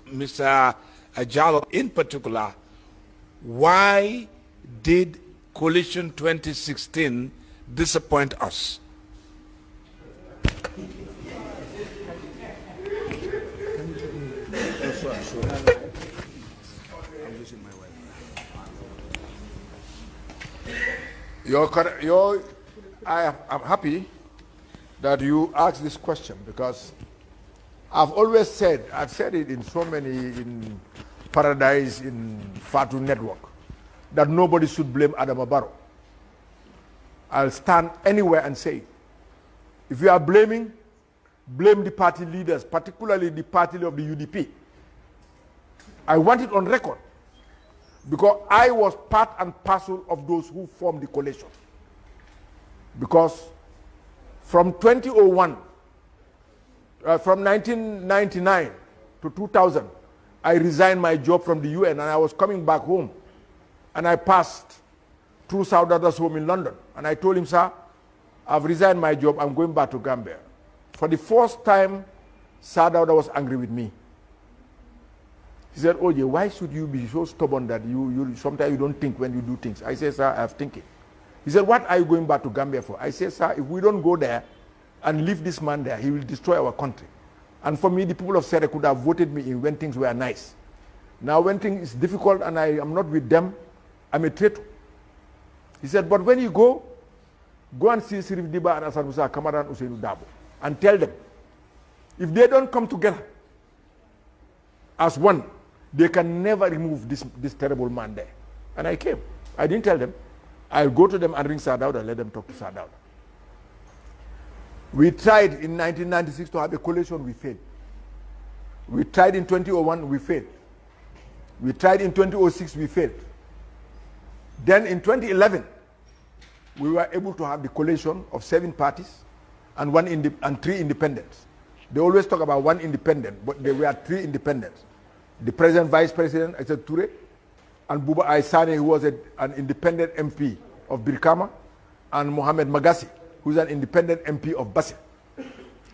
Mr. Jallow in particular, why did Coalition 2016 disappoint us? I'm happy that you asked this question, because I've always said, I've said it in so many, in Paradise, in Fatu Network, that nobody should blame Adama Barrow. I'll stand anywhere and say, if you are blaming, blame the party leaders, particularly the party of the UDP. I want it on record, because I was part and parcel of those who formed the coalition. Because from 2001, from 1999 to 2000, I resigned my job from the UN, and I was coming back home. And I passed through Saudada's home in London. And I told him, sir, I've resigned my job, I'm going back to Gambia. For the first time, Saudada was angry with me. He said, Oye, why should you be so stubborn that sometimes you don't think when you do things? I said, sir, I have thinking. He said, what are you going back to Gambia for? I said, sir, if we don't go there and leave this man there, he will destroy our country. And for me, the people of Sere could have voted me in when things were nice. Now when things is difficult and I am not with them, I'm a traitor. He said, but when you go and see Sirif Diba and Asan Musa, Kamaran Usainu Dabo, and tell them, if they don't come together as one, they can never remove this terrible man there. And I came. I didn't tell them. I'll go to them and ring Sadauda and let them talk to Sadauda. We tried in 1996 to have a coalition, we failed. We tried in 2001, we failed. We tried in 2006, we failed. Then in 2011, we were able to have the coalition of 7 parties and 3 independents. They always talk about 1 independent, but there were 3 independents. The President, Vice President, I said Toure, and Buba Aysane, who was an independent MP of Birkama, and Mohamed Magassi, who's an independent MP of Basel.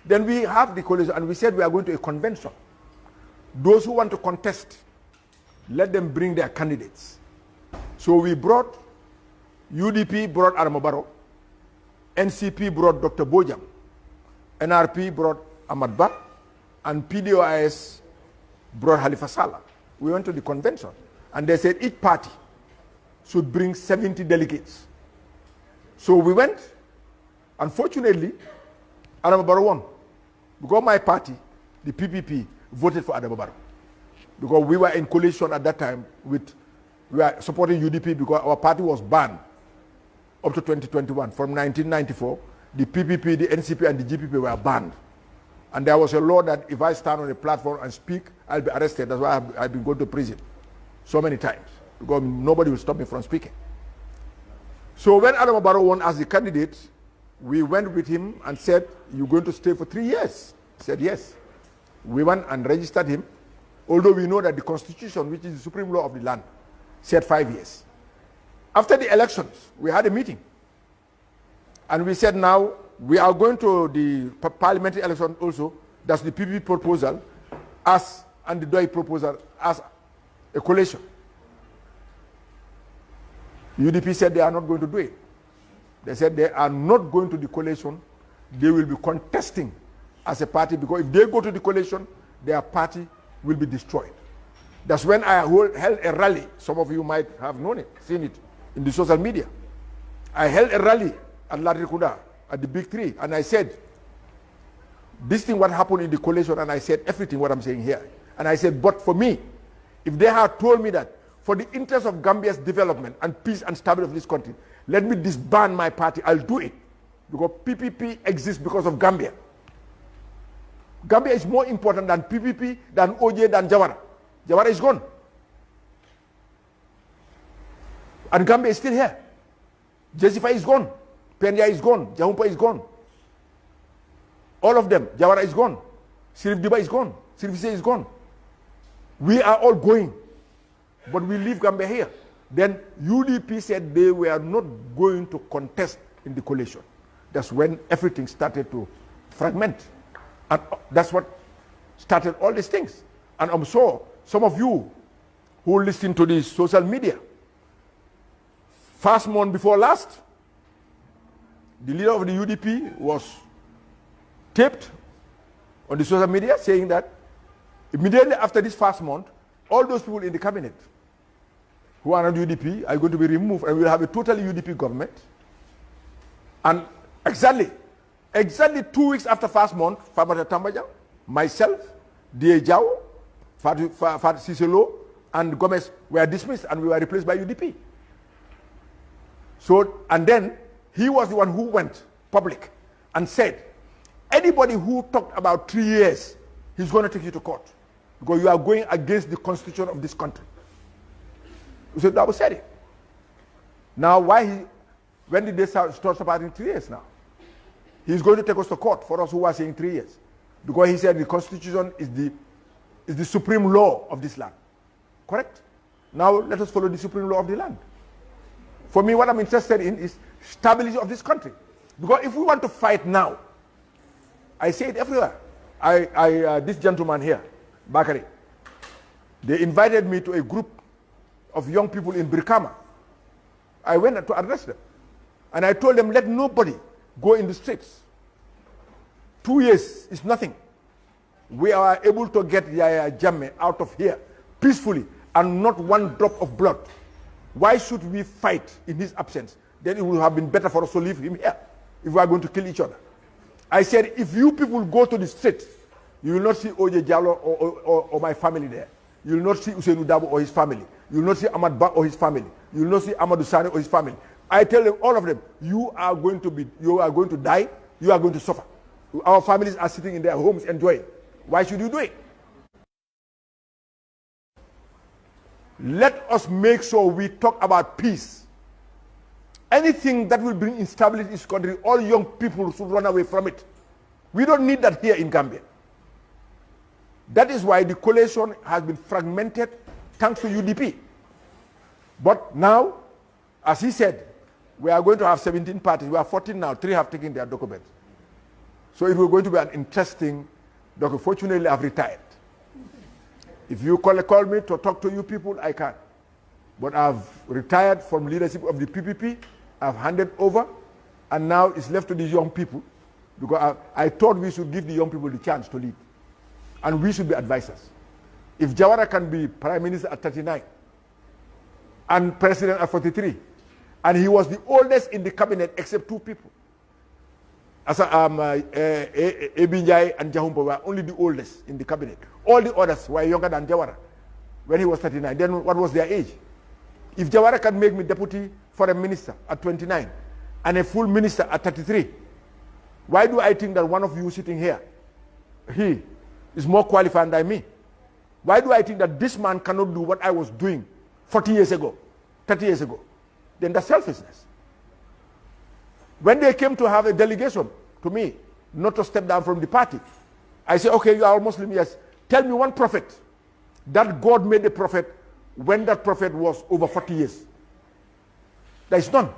Then we have the coalition, and we said we are going to a convention. Those who want to contest, let them bring their candidates. So we brought, UDP brought Adama Barrow, NCP brought Dr. Bojang, NRP brought Ahmad Ba, and PDOIS brought Halifa Sallah. We went to the convention, and they said each party should bring 70 delegates. So we went. Unfortunately, Adama Barrow won, because my party, the PPP, voted for Adama Barrow. Because we were in coalition at that time we were supporting UDP, because our party was banned up to 2021. From 1994, the PPP, the NCP, and the GPP were banned. And there was a law that if I stand on a platform and speak, I'll be arrested. That's why I've been going to prison so many times, because nobody will stop me from speaking. So when Adama Barrow won as the candidate, we went with him and said, you're going to stay for 3 years? He said, yes. We went and registered him, although we know that the Constitution, which is the supreme law of the land, said 5 years. After the elections, we had a meeting. And we said, now, we are going to the parliamentary election also. That's the PPP proposal, and the DOI proposal as a coalition. UDP said they are not going to do it. They said they are not going to the coalition. They will be contesting as a party, because if they go to the coalition, their party will be destroyed. That's when I held a rally. Some of you might have known it, seen it in the social media. I held a rally at Latrikuda, at the Big Three, and I said, this thing what happened in the coalition, and I said everything what I'm saying here. And I said, but for me, if they had told me that for the interest of Gambia's development and peace and stability of this country, let me disband my party, I'll do it. Because PPP exists because of Gambia. Gambia is more important than PPP, than OJ, than Jawara. Jawara is gone. And Gambia is still here. Jesifa is gone. Penya is gone. Jahumpa is gone. All of them. Jawara is gone. Sirif Diba is gone. Sirif Ceesay is gone. We are all going. But we leave Gambia here. Then UDP said they were not going to contest in the coalition. That's when everything started to fragment. And that's what started all these things. And I'm sure some of you who listen to this social media, first month before last, the leader of the UDP was taped on the social media saying that immediately after this first month, all those people in the cabinet who are not UDP are going to be removed, and we'll have a totally UDP government. And exactly 2 weeks after first month, Fabata Tambajang, myself, D.A. Jallow, Ceesay and Gomez were dismissed and we were replaced by UDP. So, and then he was the one who went public and said, anybody who talked about 3 years, he's going to take you to court because you are going against the constitution of this country. So that was said it. Now, when did they start supporting 3 years now? He's going to take us to court for us who are saying 3 years. Because he said the constitution is the supreme law of this land. Correct? Now let us follow the supreme law of the land. For me, what I'm interested in is stability of this country. Because if we want to fight now, I say it everywhere. This gentleman here, Bakari, they invited me to a group of young people in Brikama. I went to address them. And I told them, let nobody go in the streets. 2 years is nothing. We are able to get Yaya Jammeh out of here peacefully and not one drop of blood. Why should we fight in his absence? Then it would have been better for us to leave him here if we are going to kill each other. I said, if you people go to the street, you will not see Oje Jallow or my family there. You will not see Usainu Dabo or his family. You will not see Ahmad Ba or his family. You will not see Amadou Sane or his family. I tell them, all of them, you are going to die, you are going to suffer. Our families are sitting in their homes enjoying. Why should you do it? Let us make sure we talk about peace. Anything that will bring instability in this country, all young people should run away from it. We don't need that here in Gambia. That is why the coalition has been fragmented thanks to UDP. But now, as he said, we are going to have 17 parties. We are 14 now. 3 have taken their documents. So it was going to be an interesting document. Fortunately, I've retired. If you call me to talk to you people, I can. But I've retired from leadership of the PPP. I've handed over. And now it's left to these young people. Because I thought we should give the young people the chance to lead. And we should be advisors. If Jawara can be prime minister at 39 and president at 43, and he was the oldest in the cabinet except 2 people. Ebinjai and Jahumpa were only the oldest in the cabinet. All the others were younger than Jawara when he was 39. Then what was their age? If Jawara can make me deputy foreign minister at 29 and a full minister at 33, why do I think that one of you sitting here, he is more qualified than me? Why do I think that this man cannot do what I was doing 40 years ago, 30 years ago? Then that's selfishness. When they came to have a delegation to me, not to step down from the party, I said, okay, you are a Muslim, yes. Tell me one prophet that God made a prophet when that prophet was over 40 years. There is none.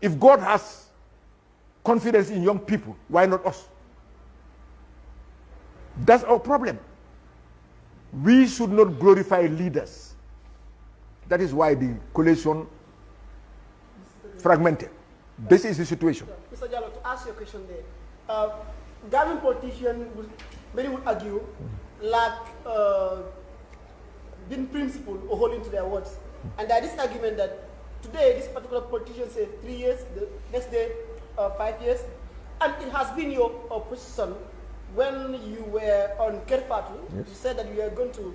If God has confidence in young people, why not us? That's our problem. We should not glorify leaders. That is why the coalition fragmented. This is the situation. Mr. Jallow, to ask your question there, Gambian politicians, many would argue, lack being principled or holding to their words. And there is this argument that today this particular politician said 3 years, the next day 5 years, and it has been your position when you were on Kerpatu, yes. You said that you were going to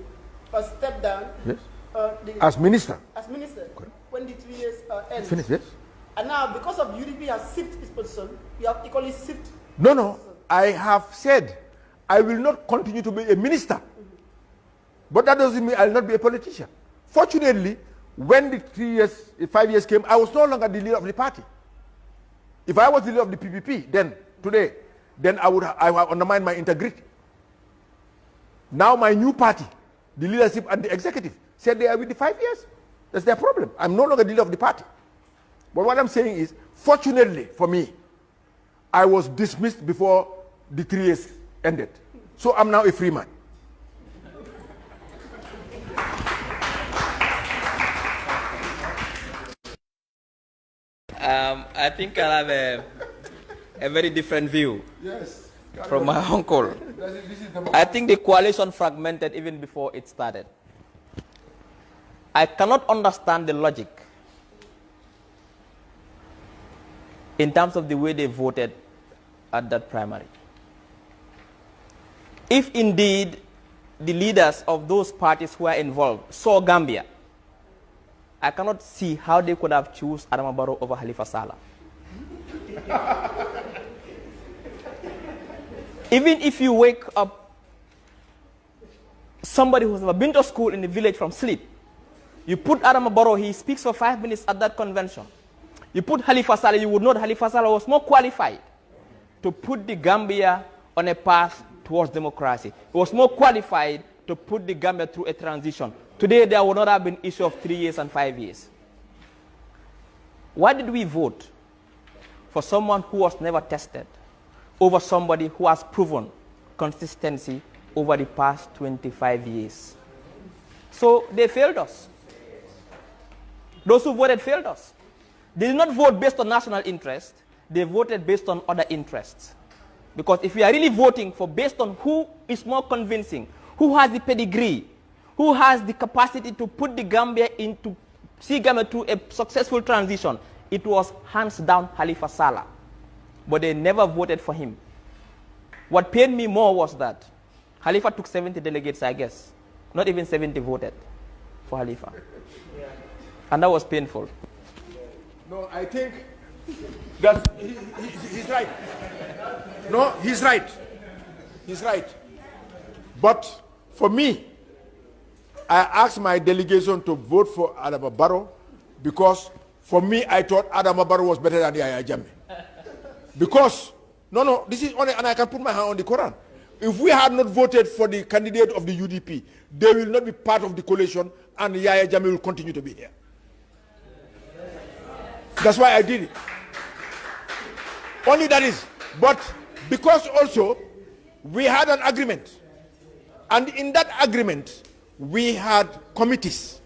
step down. Yes. As minister. As minister. Okay. When the 3 years ends. Finish, yes. And now, because of UDP has shifted its position, you have equally shifted. No. I have said I will not continue to be a minister. But that doesn't mean I will not be a politician. Fortunately, when the 5 years came, I was no longer the leader of the party. If I was the leader of the PPP, then today, then I would have undermined my integrity. Now my new party, the leadership and the executive, said they are with the 5 years. That's their problem. I'm no longer the leader of the party. But what I'm saying is, fortunately for me, I was dismissed before the 3 years ended. So I'm now a free man. I think I have a very different view Yes. from my uncle. I think the coalition fragmented even before it started. I cannot understand the logic in terms of the way they voted at that primary. If indeed the leaders of those parties who are involved saw Gambia, I cannot see how they could have chosen Adama Barrow over Halifa Sallah. Even if you wake up somebody who's never been to school in the village from sleep, you put Adama Barrow, he speaks for 5 minutes at that convention. You put Halifa Sallah, you would know that Halifa Sallah was more qualified to put the Gambia on a path towards democracy. He was more qualified to put the Gambia through a transition. Today, there would not have been issue of 3 years and 5 years. Why did we vote for someone who was never tested over somebody who has proven consistency over the past 25 years? So they failed us. Those who voted failed us. They did not vote based on national interest. They voted based on other interests. Because if we are really voting for based on who is more convincing, who has the pedigree, who has the capacity to put the Gambia into, see Gambia to a successful transition, it was hands down Halifa Sallah. But they never voted for him. What pained me more was that Halifa took 70 delegates, I guess. Not even 70 voted for Halifa. Yeah. And that was painful. No, I think that he's right. No, he's right. He's right. But for me, I asked my delegation to vote for Adama Barrow because for me, I thought Adama Barrow was better than Yahya Jammeh. Because, no, this is only, and I can put my hand on the Quran. If we had not voted for the candidate of the UDP, they will not be part of the coalition and Yahya Jammeh will continue to be here. That's why I did it. Only that is. But because also we had an agreement. And in that agreement, we had committees.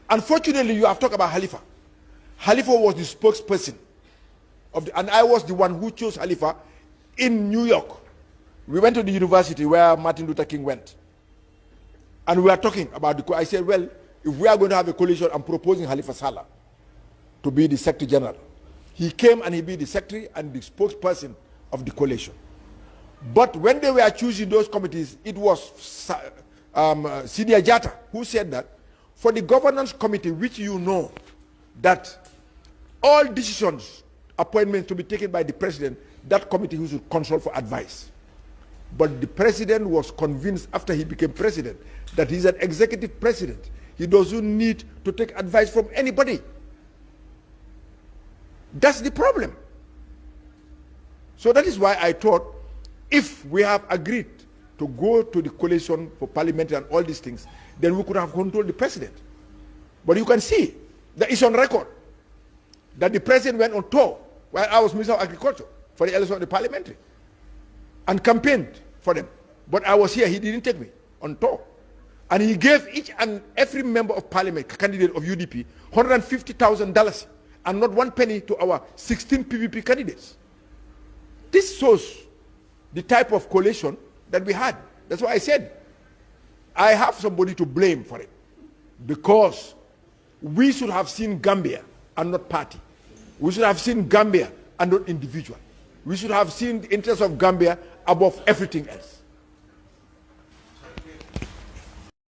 Unfortunately, you have talked about Halifa. Halifa was the spokesperson of the, and I was the one who chose Halifa in New York. We went to the university where Martin Luther King went. And we were talking about the, I said, well, if we are going to have a coalition, I'm proposing Halifa Sallah to be the Secretary General. He came and he be the Secretary and the spokesperson of the coalition. But when they were choosing those committees, it was Sidi Ajata who said that for the governance committee, which you know that all decisions, appointments to be taken by the president, that committee who should consult for advice. But the president was convinced after he became president that he's an executive president. He doesn't need to take advice from anybody. That's the problem. So that is why I thought if we have agreed to go to the coalition for parliament and all these things, then we could have controlled the president. But you can see that it's on record that the president went on tour while I was Minister of Agriculture for the election of the parliamentary and campaigned for them. But I was here, he didn't take me on tour. And he gave each and every member of parliament, candidate of UDP, $150,000 and not one penny to our 16 PVP candidates. This shows the type of coalition that we had. That's why I said, I have somebody to blame for it. Because we should have seen Gambia and not party. We should have seen Gambia and not individual. We should have seen the interests of Gambia above everything else.